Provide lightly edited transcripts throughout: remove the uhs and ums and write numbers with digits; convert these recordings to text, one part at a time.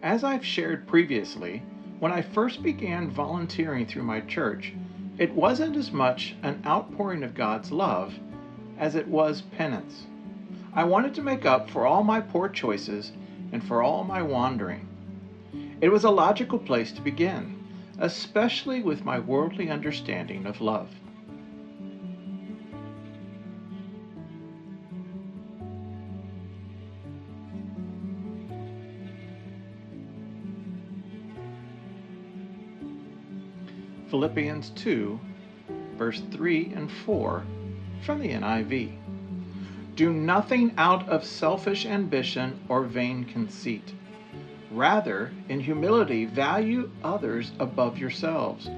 As I've shared previously, when I first began volunteering through my church, it wasn't as much an outpouring of God's love as it was penance. I wanted to make up for all my poor choices and for all my wandering. It was a logical place to begin, especially with my worldly understanding of love. Philippians 2, verse 3 and 4 from the NIV. Do nothing out of selfish ambition or vain conceit. Rather, in humility, value others above yourselves,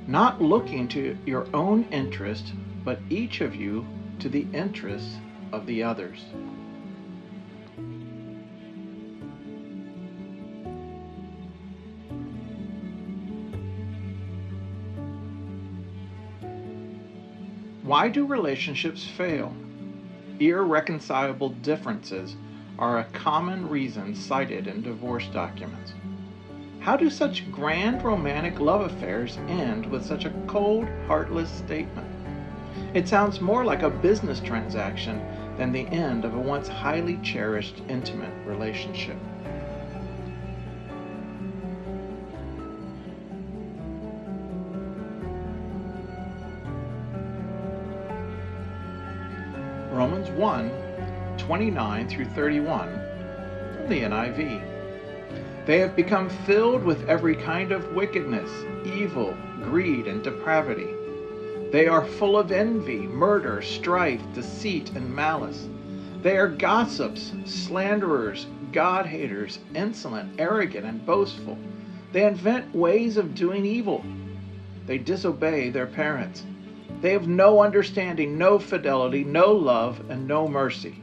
not looking to your own interest, but each of you to the interests of the others. Why do relationships fail? Irreconcilable differences are a common reason cited in divorce documents. How do such grand romantic love affairs end with such a cold, heartless statement? It sounds more like a business transaction than the end of a once highly cherished, intimate relationship. Romans 1:29 through 31 from the NIV. They have become filled with every kind of wickedness, evil, greed, and depravity. They are full of envy, murder, strife, deceit, and malice. They are gossips, slanderers, God-haters, insolent, arrogant, and boastful. They invent ways of doing evil. They disobey their parents. They have no understanding, no fidelity, no love, and no mercy.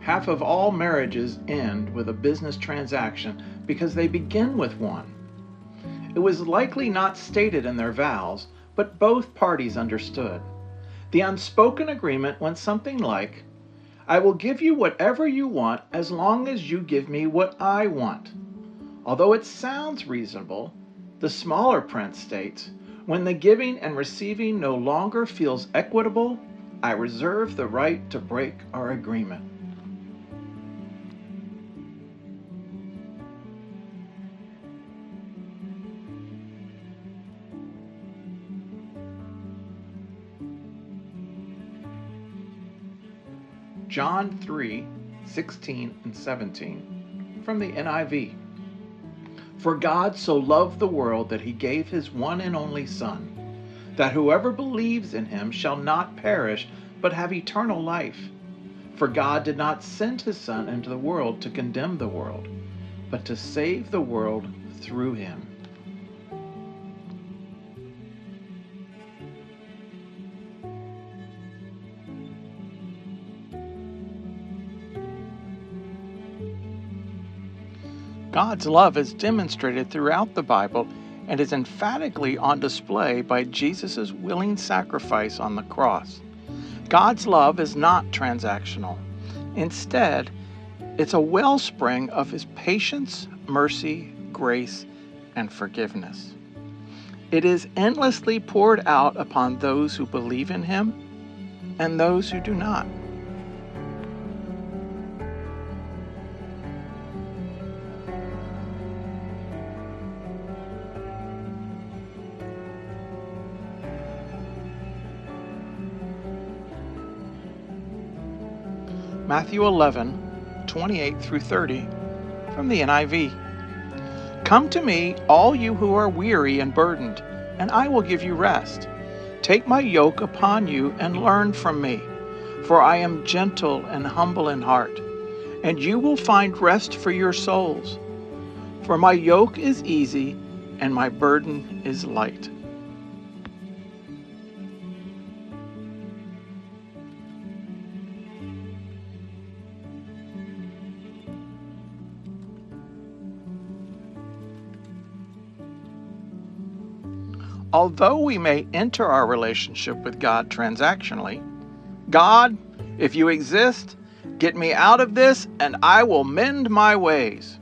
Half of all marriages end with a business transaction because they begin with one. It was likely not stated in their vows, but both parties understood. The unspoken agreement went something like, I will give you whatever you want as long as you give me what I want. Although it sounds reasonable, the smaller print states, when the giving and receiving no longer feels equitable, I reserve the right to break our agreement. John 3:16 and 17 from the NIV. For God so loved the world that he gave his one and only Son, that whoever believes in him shall not perish, but have eternal life. For God did not send his Son into the world to condemn the world, but to save the world through him. God's love is demonstrated throughout the Bible and is emphatically on display by Jesus' willing sacrifice on the cross. God's love is not transactional. Instead, it's a wellspring of his patience, mercy, grace, and forgiveness. It is endlessly poured out upon those who believe in him and those who do not. Matthew 11:28 through 30 from the NIV. Come to me, all you who are weary and burdened, and I will give you rest. Take my yoke upon you and learn from me, for I am gentle and humble in heart, and you will find rest for your souls. For my yoke is easy and my burden is light. Although we may enter our relationship with God transactionally, God, if you exist, get me out of this and I will mend my ways.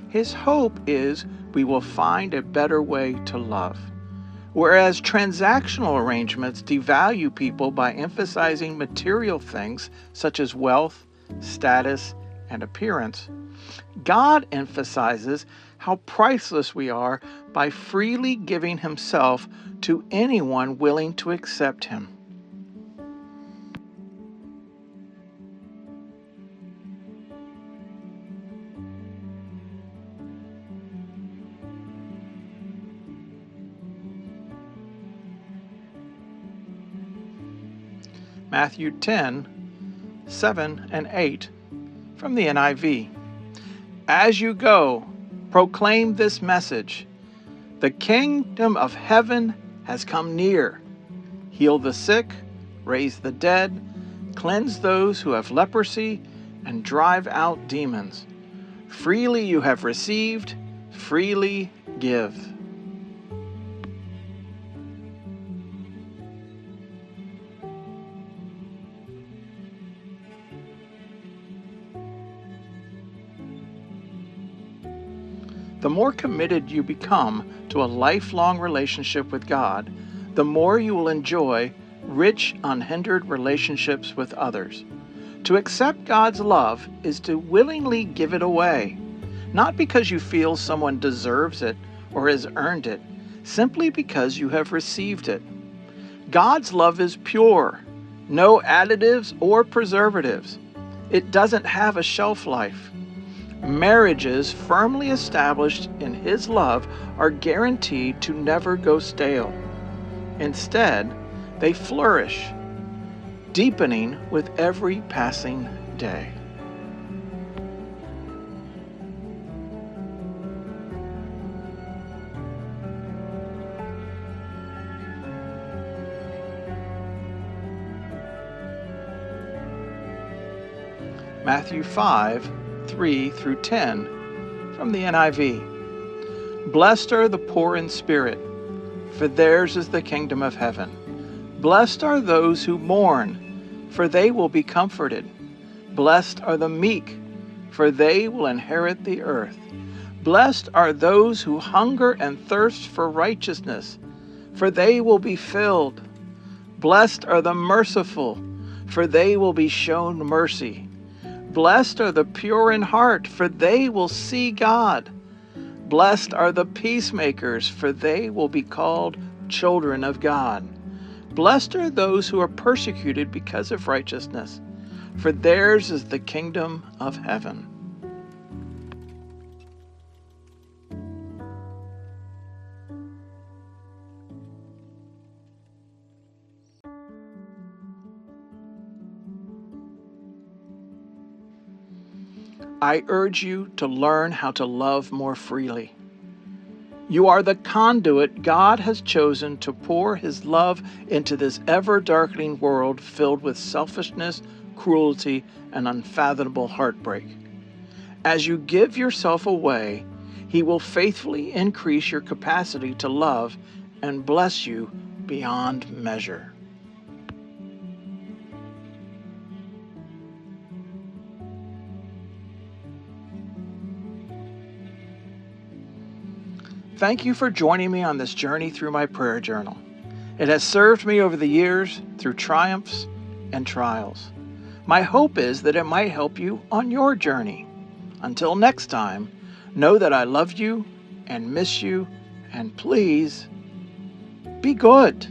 His hope is we will find a better way to love. Whereas transactional arrangements devalue people by emphasizing material things such as wealth, status, and appearance, God emphasizes how priceless we are by freely giving himself to anyone willing to accept him. Matthew 10:7 and 8 from the NIV. As you go, proclaim this message. The kingdom of heaven has come near. Heal the sick, raise the dead, cleanse those who have leprosy, and drive out demons. Freely you have received, freely give. The more committed you become to a lifelong relationship with God, the more you will enjoy rich, unhindered relationships with others. To accept God's love is to willingly give it away, not because you feel someone deserves it or has earned it, simply because you have received it. God's love is pure, no additives or preservatives. It doesn't have a shelf life. Marriages firmly established in His love are guaranteed to never go stale. Instead, they flourish, deepening with every passing day. Matthew 5:3-10 from the NIV. Blessed are the poor in spirit, for theirs is the kingdom of heaven. Blessed are those who mourn, for they will be comforted. Blessed are the meek, for they will inherit the earth. Blessed are those who hunger and thirst for righteousness, for they will be filled. Blessed are the merciful, for they will be shown mercy. Blessed are the pure in heart, for they will see God. Blessed are the peacemakers, for they will be called children of God. Blessed are those who are persecuted because of righteousness, for theirs is the kingdom of heaven. I urge you to learn how to love more freely. You are the conduit God has chosen to pour His love into this ever-darkening world filled with selfishness, cruelty, and unfathomable heartbreak. As you give yourself away, He will faithfully increase your capacity to love and bless you beyond measure. Thank you for joining me on this journey through my prayer journal. It has served me over the years through triumphs and trials. My hope is that it might help you on your journey. Until next time, know that I love you and miss you, and please be good.